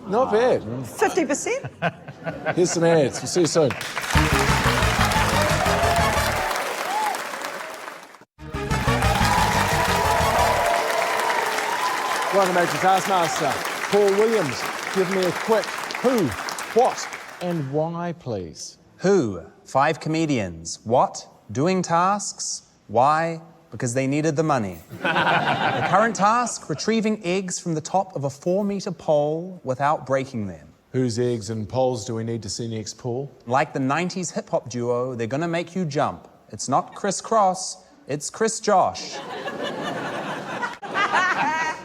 Not bad. 50%? Here's some ads. We'll see you soon. Welcome back to Taskmaster. Paul Williams, give me a quick who, what, and why, please. Who? 5 comedians. What? Doing tasks. Why? Because they needed the money. The current task, retrieving eggs from the top of a 4-metre pole without breaking them. Whose eggs and poles do we need to see next, Paul? Like the 90s hip-hop duo, they're gonna make you jump. It's not Chris Cross, it's Chris Josh.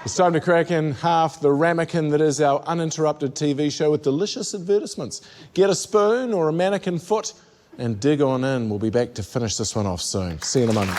It's time to crack in half the ramekin that is our uninterrupted TV show with delicious advertisements. Get a spoon or a mannequin foot and dig on in. We'll be back to finish this one off soon. See you in a moment.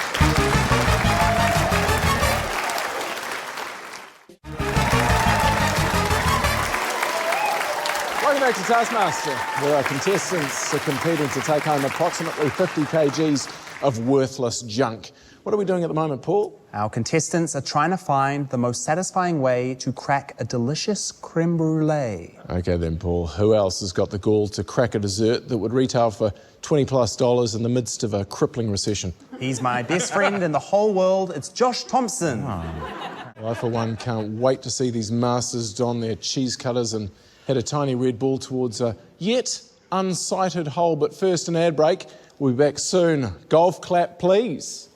Welcome back to Taskmaster, where our contestants are competing to take home approximately 50 kgs of worthless junk. What are we doing at the moment, Paul? Our contestants are trying to find the most satisfying way to crack a delicious creme brulee. Okay then, Paul. Who else has got the gall to crack a dessert that would retail for $20+ in the midst of a crippling recession? He's my best friend in the whole world. It's Josh Thompson. Well, I, for one, can't wait to see these masters don their cheese cutters and head a tiny red ball towards a yet unsighted hole. But first, an ad break. We'll be back soon. Golf clap, please.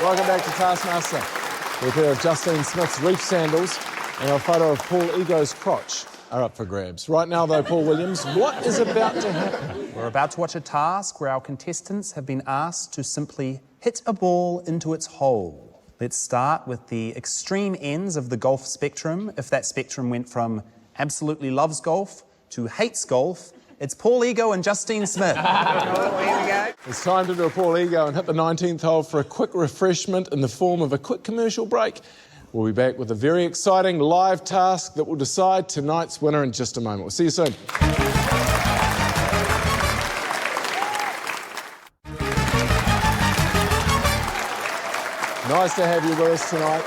Welcome back to Taskmaster. A pair of Justine Smith's reef sandals and a photo of Paul Ego's crotch are up for grabs. Right now, though, Paul Williams, what is about to happen? We're about to watch a task where our contestants have been asked to simply hit a ball into its hole. Let's start with the extreme ends of the golf spectrum. If that spectrum went from absolutely loves golf to hates golf, it's Paul Ego and Justine Smith. Here we go. It's time to do a Paul Ego and hit the 19th hole for a quick refreshment in the form of a quick commercial break. We'll be back with a very exciting live task that will decide tonight's winner in just a moment. We'll see you soon. Nice to have you with us tonight.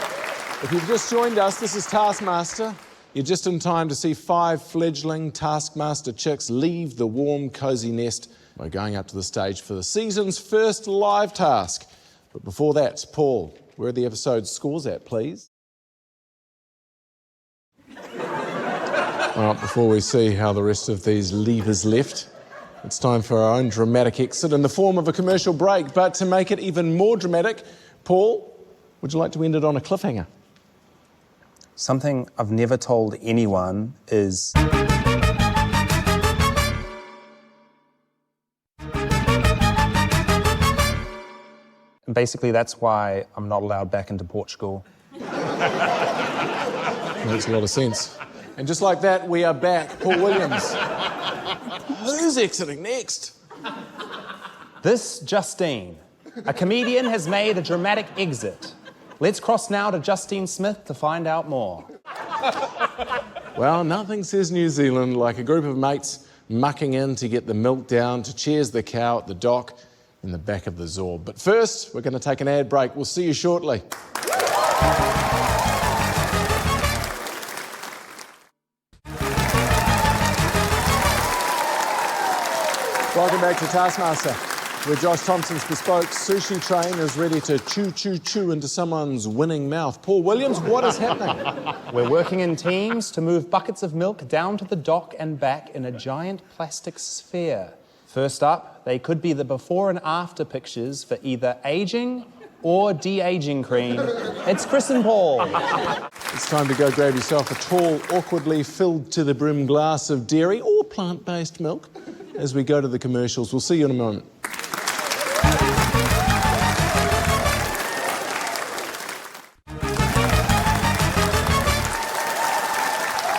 If you've just joined us, this is Taskmaster. You're just in time to see 5 fledgling Taskmaster chicks leave the warm, cosy nest by going up to the stage for the season's first live task. But before that, Paul, where are the episode scores at, please? Well, before we see how the rest of these levers left, it's time for our own dramatic exit in the form of a commercial break. But to make it even more dramatic, Paul, would you like to end it on a cliffhanger? Something I've never told anyone is... And basically, that's why I'm not allowed back into Portugal. Makes a lot of sense. And just like that, we are back. Paul Williams. Who's exiting next? This Justine, a comedian, has made a dramatic exit. Let's cross now to Justine Smith to find out more. Well, nothing says New Zealand like a group of mates mucking in to get the milk down, to cheers the cow at the dock in the back of the Zorb. But first, we're going to take an ad break. We'll see you shortly. Welcome back to Taskmaster, where Josh Thompson's bespoke sushi train is ready to chew into someone's winning mouth. Paul Williams, what is happening? We're working in teams to move buckets of milk down to the dock and back in a giant plastic sphere. First up, they could be the before and after pictures for either aging or de-aging cream. It's Chris and Paul. It's time to go grab yourself a tall, awkwardly filled to the brim glass of dairy or plant-based milk as we go to the commercials. We'll see you in a moment.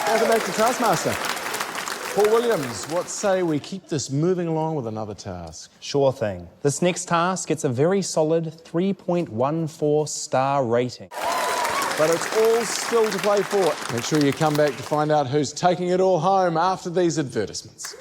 Welcome back to Taskmaster. Paul Williams, what say we keep this moving along with another task? Sure thing. This next task gets a very solid 3.14 star rating. But it's all still to play for. Make sure you come back to find out who's taking it all home after these advertisements.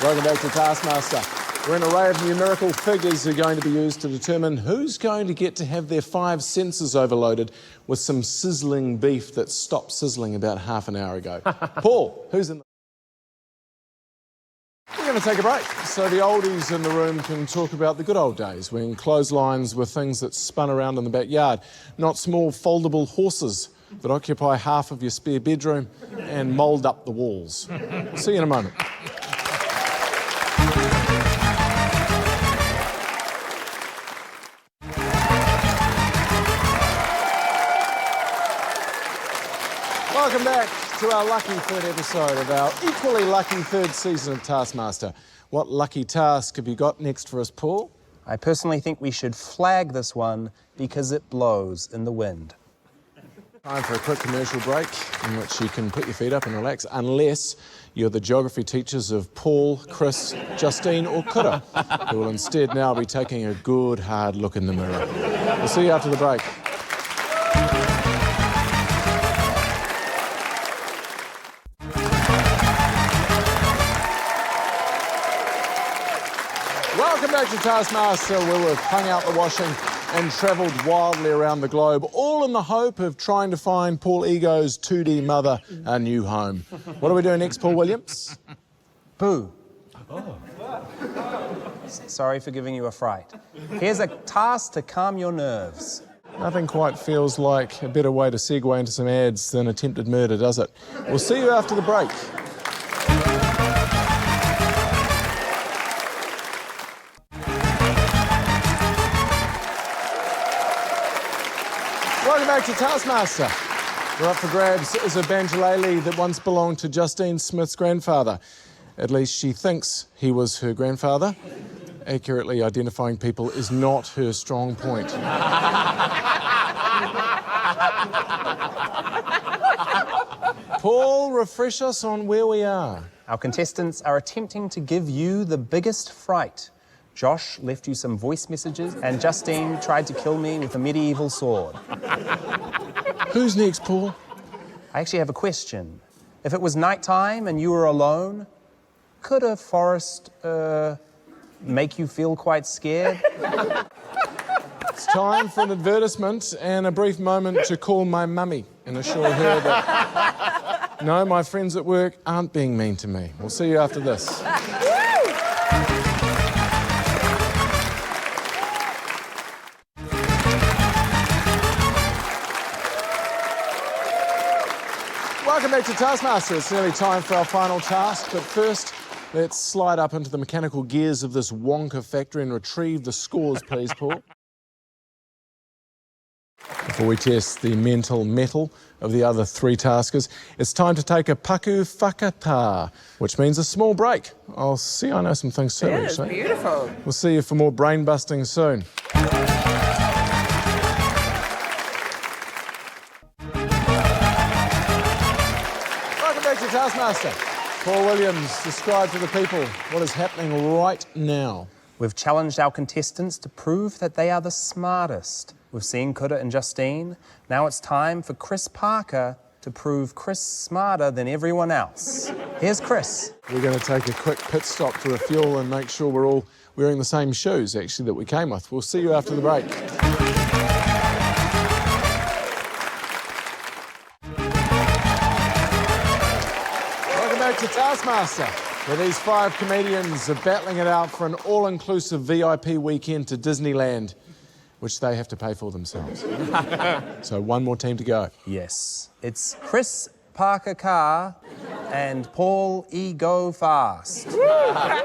Welcome back to Taskmaster. We're an array of numerical figures are going to be used to determine who's going to get to have their 5 senses overloaded with some sizzling beef that stopped sizzling about half an hour ago. Paul, who's in the... We're going to take a break so the oldies in the room can talk about the good old days when clotheslines were things that spun around in the backyard, not small foldable horses that occupy half of your spare bedroom and mould up the walls. See you in a moment. Welcome back to our lucky third episode of our equally lucky third season of Taskmaster. What lucky task have you got next for us, Paul? I personally think we should flag this one because it blows in the wind. Time for a quick commercial break in which you can put your feet up and relax, unless you're the geography teachers of Paul, Chris, Justine or Kura, who will instead now be taking a good hard look in the mirror. We'll see you after the break. Welcome back to Taskmaster, where we've hung out the washing and travelled wildly around the globe, all in the hope of trying to find Paul Ego's 2D mother a new home. What are we doing next, Paul Williams? Boo. Sorry for giving you a fright. Here's a task to calm your nerves. Nothing quite feels like a better way to segue into some ads than attempted murder, does it? We'll see you after the break. Welcome back to Taskmaster. We're up for grabs is a banjolele that once belonged to Justine Smith's grandfather. At least she thinks he was her grandfather. Accurately identifying people is not her strong point. Paul, refresh us on where we are. Our contestants are attempting to give you the biggest fright. Josh left you some voice messages, and Justine tried to kill me with a medieval sword. Who's next, Paul? I actually have a question. If it was nighttime and you were alone, could a forest make you feel quite scared? It's time for an advertisement and a brief moment to call my mummy and assure her that, no, my friends at work aren't being mean to me. We'll see you after this. Welcome back to Taskmaster. It's nearly time for our final task, but first, let's slide up into the mechanical gears of this Wonka factory and retrieve the scores, please, Paul. Before we test the mental mettle of the other 3 taskers, it's time to take a paku whakata, which means a small break. I know some things too, It is actually. beautiful. We'll see you for more brain busting soon. Welcome back to Taskmaster. Paul Williams, describe to the people what is happening right now. We've challenged our contestants to prove that they are the smartest. We've seen Kura and Justine. Now it's time for Chris Parker to prove Chris smarter than everyone else. Here's Chris. We're going to take a quick pit stop to refuel and make sure we're all wearing the same shoes, actually, that we came with. We'll see you after the break. Welcome back to Taskmaster, where these 5 comedians are battling it out for an all-inclusive VIP weekend to Disneyland, which they have to pay for themselves. So one more team to go. Yes. It's Chris Parker Carr and Paul Ego Fast.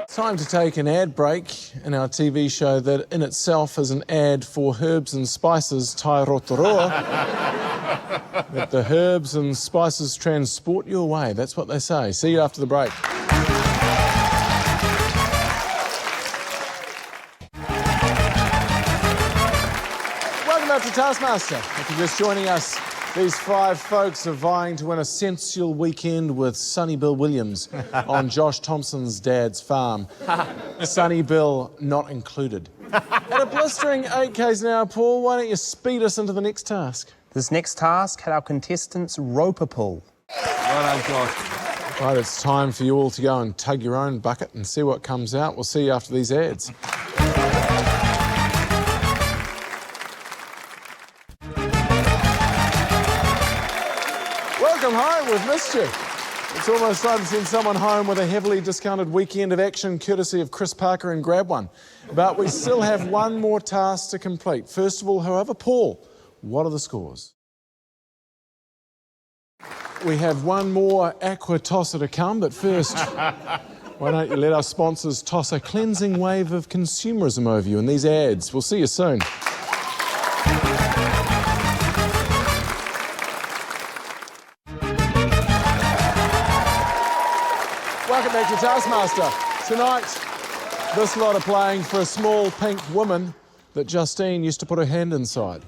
Time to take an ad break in our TV show that in itself is an ad for herbs and spices Tai Rotorua. That the herbs and spices transport you away. That's what they say. See you after the break. Welcome back to Taskmaster. If you're just joining us, these 5 folks are vying to win a sensual weekend with Sonny Bill Williams on Josh Thompson's dad's farm. Sonny Bill not included. At a blistering 8 k's an hour, Paul, why don't you speed us into the next task? This next task had our contestants rope a pull. Well done, Josh. Right, it's time for you all to go and tug your own bucket and see what comes out. We'll see you after these ads. Welcome home, we've missed you. It's almost time to send someone home with a heavily discounted weekend of action courtesy of Chris Parker and Grab One. But we still have one more task to complete. First of all, however, Paul, what are the scores? We have one more aqua tosser to come, but first, why don't you let our sponsors toss a cleansing wave of consumerism over you in these ads. We'll see you soon. Welcome back to Taskmaster. Tonight, this lot are playing for a small pink woman that Justine used to put her hand inside.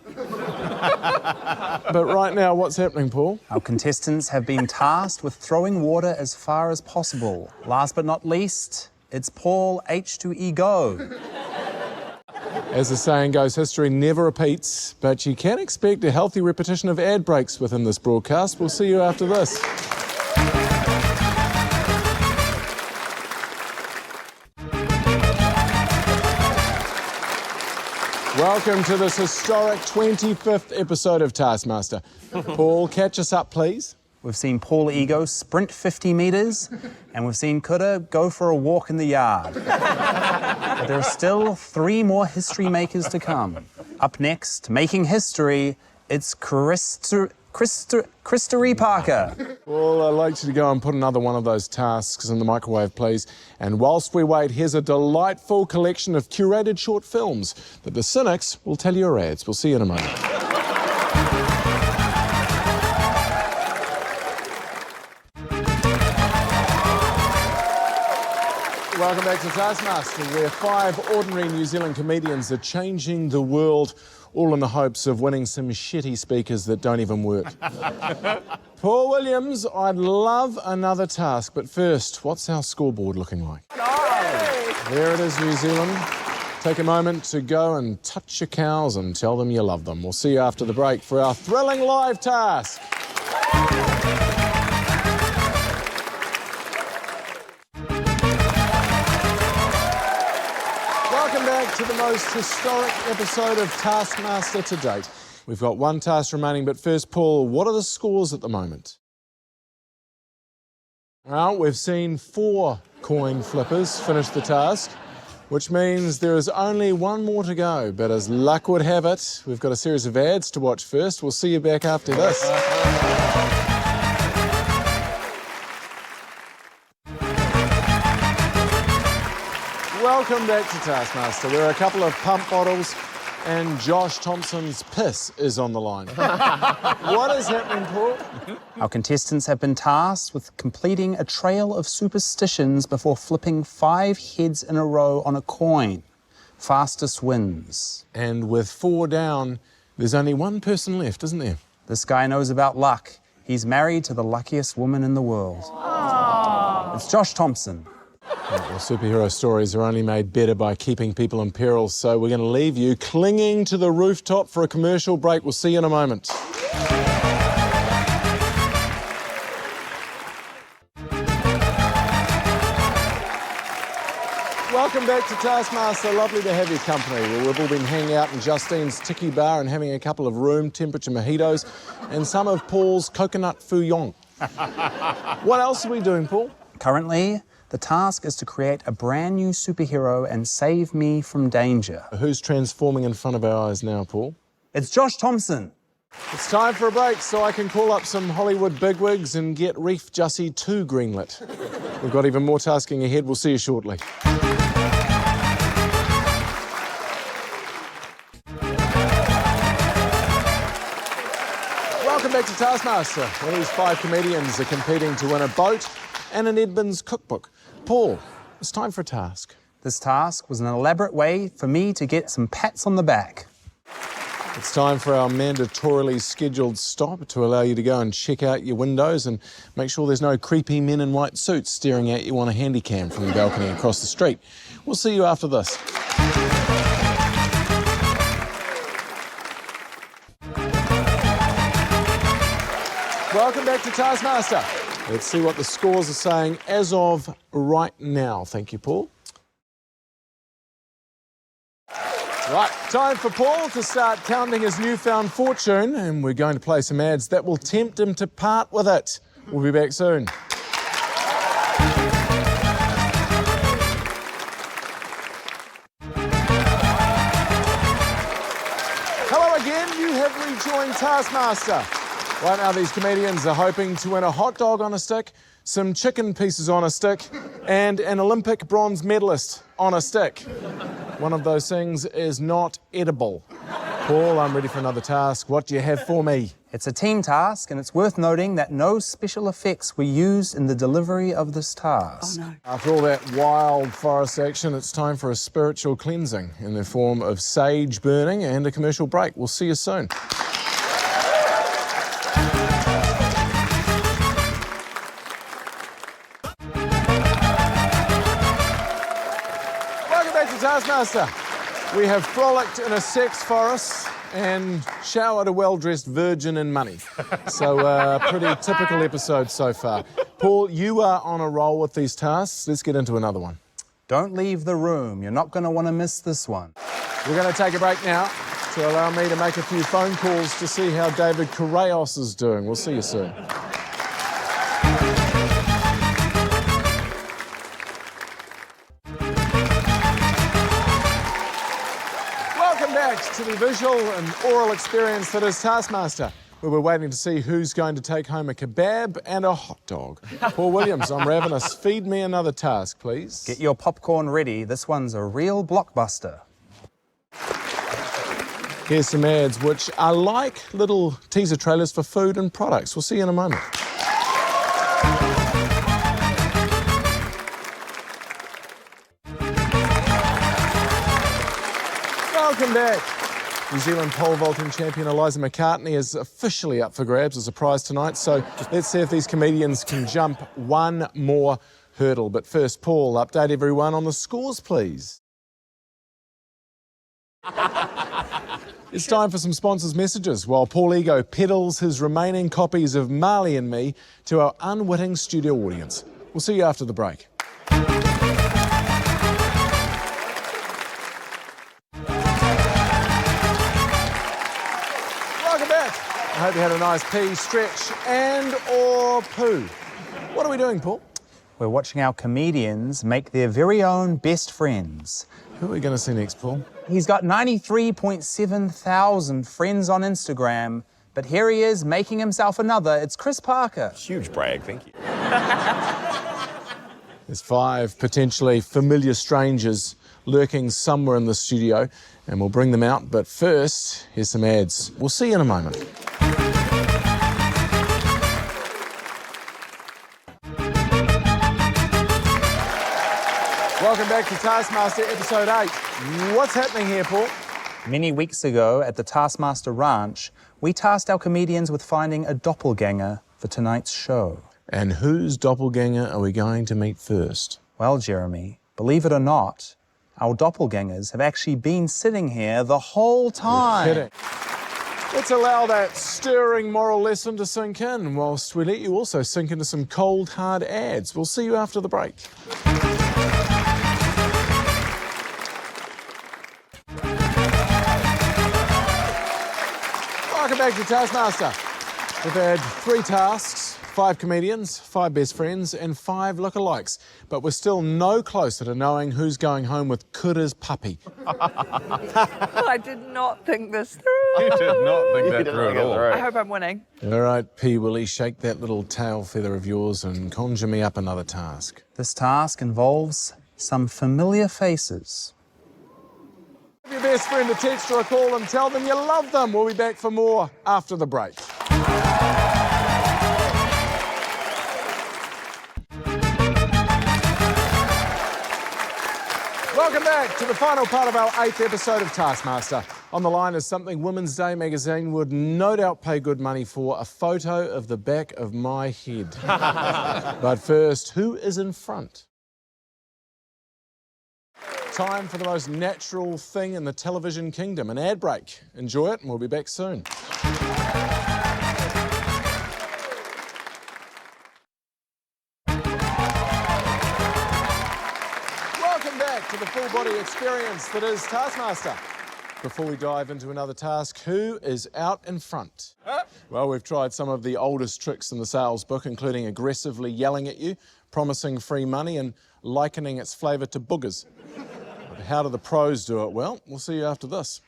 But right now, what's happening, Paul? Our contestants have been tasked with throwing water as far as possible. Last but not least, it's Paul H2E Go. As the saying goes, history never repeats, but you can expect a healthy repetition of ad breaks within this broadcast. We'll see you after this. Welcome to this historic 25th episode of Taskmaster. Paul, catch us up, please. We've seen Paul Ego sprint 50 metres, and we've seen Kura go for a walk in the yard. But there are still 3 more history makers to come. Up next, making history, it's Christopher Parker. Well, I'd like you to go and put another one of those tasks in the microwave, please. And whilst we wait, here's a delightful collection of curated short films that the cynics will tell you are ads. We'll see you in a moment. Welcome back to Taskmaster, where 5 ordinary New Zealand comedians are changing the world, all in the hopes of winning some shitty speakers that don't even work. Paul Williams, I'd love another task, but first, what's our scoreboard looking like? There it is, New Zealand. Take a moment to go and touch your cows and tell them you love them. We'll see you after the break for our thrilling live task. Welcome back to the most historic episode of Taskmaster to date. We've got one task remaining, but first, Paul, what are the scores at the moment? Well, we've seen 4 coin flippers finish the task, which means there is only one more to go. But as luck would have it, we've got a series of ads to watch first. We'll see you back after this. Welcome back to Taskmaster, where a couple of pump bottles and Josh Thompson's piss is on the line. What is happening, Paul? Our contestants have been tasked with completing a trail of superstitions before flipping 5 heads in a row on a coin. Fastest wins. And with 4 down, there's only one person left, isn't there? This guy knows about luck. He's married to the luckiest woman in the world. Aww. It's Josh Thompson. Well, superhero stories are only made better by keeping people in peril, so we're going to leave you clinging to the rooftop for a commercial break. We'll see you in a moment. Welcome back to Taskmaster. Lovely to have your company. Well, we've all been hanging out in Justine's Tiki Bar and having a couple of room temperature mojitos and some of Paul's coconut fouillon. What else are we doing, Paul? Currently, the task is to create a brand new superhero and save me from danger. Who's transforming in front of our eyes now, Paul? It's Josh Thompson. It's time for a break so I can call up some Hollywood bigwigs and get Reef Jussie 2 greenlit. We've got even more tasking ahead. We'll see you shortly. Welcome back to Taskmaster, where these 5 comedians are competing to win a boat and an Edmonds cookbook. Paul, it's time for a task. This task was an elaborate way for me to get some pats on the back. It's time for our mandatorily scheduled stop to allow you to go and check out your windows and make sure there's no creepy men in white suits staring at you on a handy cam from the balcony across the street. We'll see you after this. Welcome back to Taskmaster. Let's see what the scores are saying as of right now. Thank you, Paul. Right, time for Paul to start counting his newfound fortune, and we're going to play some ads that will tempt him to part with it. We'll be back soon. Hello again, you have rejoined Taskmaster. Right now these comedians are hoping to win a hot dog on a stick, some chicken pieces on a stick, and an Olympic bronze medalist on a stick. One of those things is not edible. Paul, I'm ready for another task. What do you have for me? It's a team task, and it's worth noting that no special effects were used in the delivery of this task. Oh, no. After all that wild forest action, it's time for a spiritual cleansing in the form of sage burning and a commercial break. We'll see you soon. Welcome back to Taskmaster. We have frolicked in a sex forest and showered a well-dressed virgin in money. So, pretty typical episode so far. Paul, you are on a roll with these tasks. Let's get into another one. Don't leave the room. You're not going to want to miss this one. We're going to take a break now to allow me to make a few phone calls to see how David Correos is doing. We'll see you soon. Welcome back to the visual and oral experience that is Taskmaster, where we're waiting to see who's going to take home a kebab and a hot dog. Paul Williams, I'm ravenous. Feed me another task, please. Get your popcorn ready. This one's a real blockbuster. Here's some ads, which are like little teaser trailers for food and products. We'll see you in a moment. Welcome back. New Zealand pole vaulting champion Eliza McCartney is officially up for grabs as a prize tonight, so let's see if these comedians can jump one more hurdle. But first, Paul, update everyone on the scores, please. It's time for some sponsors' messages while Paul Ego peddles his remaining copies of Marley and Me to our unwitting studio audience. We'll see you after the break. Welcome back. I hope you had a nice pee, stretch and or poo. What are we doing, Paul? We're watching our comedians make their very own best friends. Who are we going to see next, Paul? He's got 93.7 thousand friends on Instagram, but here he is making himself another. It's Chris Parker. Huge brag, thank you. There's 5 potentially familiar strangers lurking somewhere in the studio, and we'll bring them out. But first, here's some ads. We'll see you in a moment. Welcome back to Taskmaster Episode 8. What's happening here, Paul? Many weeks ago at the Taskmaster Ranch, we tasked our comedians with finding a doppelganger for tonight's show. And whose doppelganger are we going to meet first? Well, Jeremy, believe it or not, our doppelgangers have actually been sitting here the whole time. Kidding. Let's allow that stirring moral lesson to sink in, whilst we let you also sink into some cold, hard ads. We'll see you after the break. Welcome back to Taskmaster. We've had 3 tasks, 5 comedians, 5 best friends and 5 lookalikes. But we're still no closer to knowing who's going home with Kuda's puppy. I did not think this through. You did not think that through at all. I hope I'm winning. All right, P. Willie, shake that little tail feather of yours and conjure me up another task. This task involves some familiar faces. Give your best friend a text or a call and tell them you love them. We'll be back for more after the break. Welcome back to the final part of our 8th episode of Taskmaster. On the line is something Women's Day magazine would no doubt pay good money for, a photo of the back of my head. But first, who is in front? Time for the most natural thing in the television kingdom, an ad break. Enjoy it and we'll be back soon. out-of-body experience that is Taskmaster. Before we dive into another task, who is out in front? Well, we've tried some of the oldest tricks in the sales book, including aggressively yelling at you, promising free money and likening its flavour to boogers. But how do the pros do it? Well, we'll see you after this.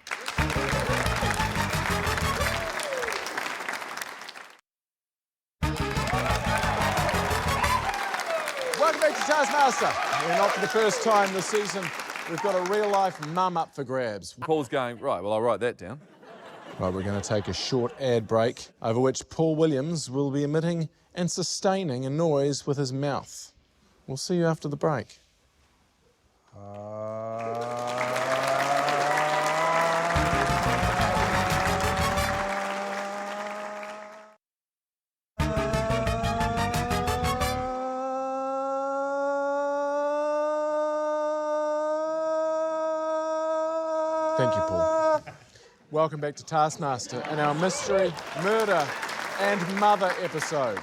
Welcome back to Taskmaster. We're not for the first time this season. We've got a real-life mum up for grabs. Paul's going, right, well, I'll write that down. Right, we're going to take a short ad break, over which Paul Williams will be emitting and sustaining a noise with his mouth. We'll see you after the break. Thank you, Paul. Welcome back to Taskmaster and our mystery, murder and mother episode.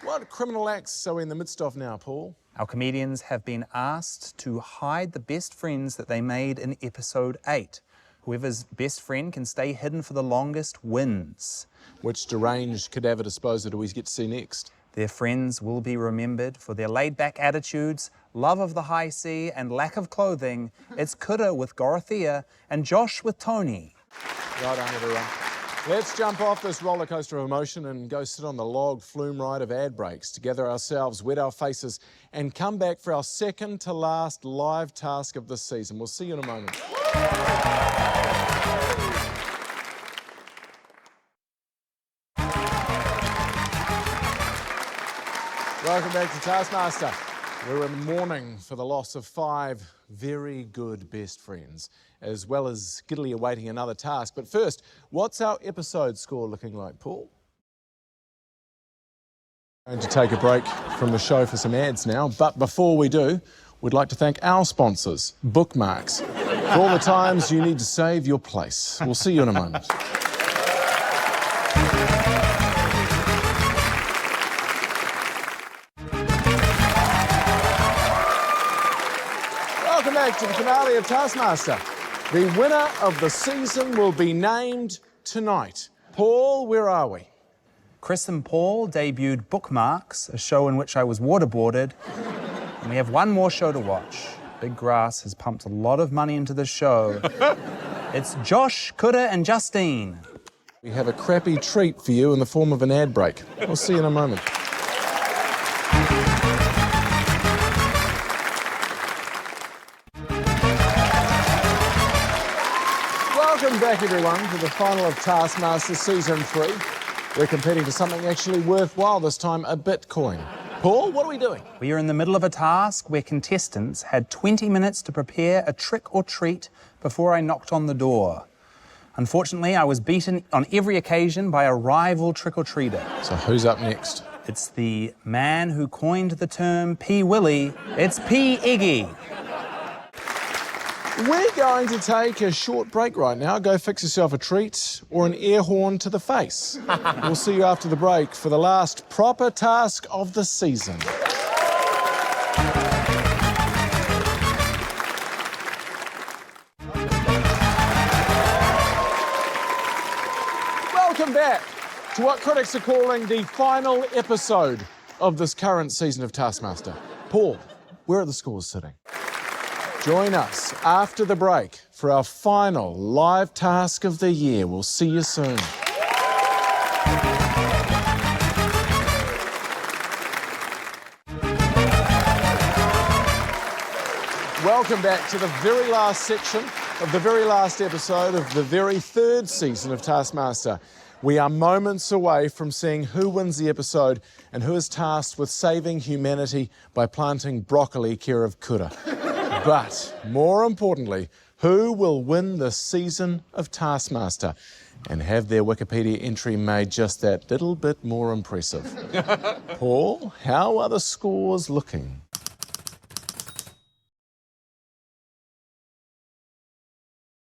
What criminal acts are we in the midst of now, Paul? Our comedians have been asked to hide the best friends that they made in episode 8. Whoever's best friend can stay hidden for the longest wins. Which deranged cadaver disposer do we get to see next? Their friends will be remembered for their laid-back attitudes, love of the high sea and lack of clothing. It's Kura with Dorothea and Josh with Tony. Right on, everyone. Let's jump off this roller coaster of emotion and go sit on the log flume ride of ad breaks to gather ourselves, wet our faces, and come back for our second to last live task of this season. We'll see you in a moment. Welcome back to Taskmaster. We're in mourning for the loss of 5 very good best friends, as well as giddily awaiting another task. But first, what's our episode score looking like, Paul? Going to take a break from the show for some ads now, but before we do, we'd like to thank our sponsors, Bookmarks, for all the times you need to save your place. We'll see you in a moment. Welcome back to the finale of Taskmaster. The winner of the season will be named tonight. Paul, where are we? Chris and Paul debuted Bookmarks, a show in which I was waterboarded. And we have one more show to watch. Big Grass has pumped a lot of money into this show. It's Josh, Kura and Justine. We have a crappy treat for you in the form of an ad break. We'll see you in a moment. Welcome back, everyone, to the final of Taskmaster Season 3. We're competing for something actually worthwhile this time, a Bitcoin. Paul, what are we doing? We are in the middle of a task where contestants had 20 minutes to prepare a trick or treat before I knocked on the door. Unfortunately, I was beaten on every occasion by a rival trick-or-treater. So who's up next? It's the man who coined the term P. Willie. It's P. Iggy. We're going to take a short break right now. Go fix yourself a treat or an air horn to the face. We'll see you after the break for the last proper task of the season. Welcome back to what critics are calling the final episode of this current season of Taskmaster. Paul, where are the scores sitting? Join us after the break for our final live task of the year. We'll see you soon. Welcome back to the very last section of the very last episode of the very third season of Taskmaster. We are moments away from seeing who wins the episode and who is tasked with saving humanity by planting broccoli care of Kura. But, more importantly, who will win the season of Taskmaster and have their Wikipedia entry made just that little bit more impressive? Paul, how are the scores looking?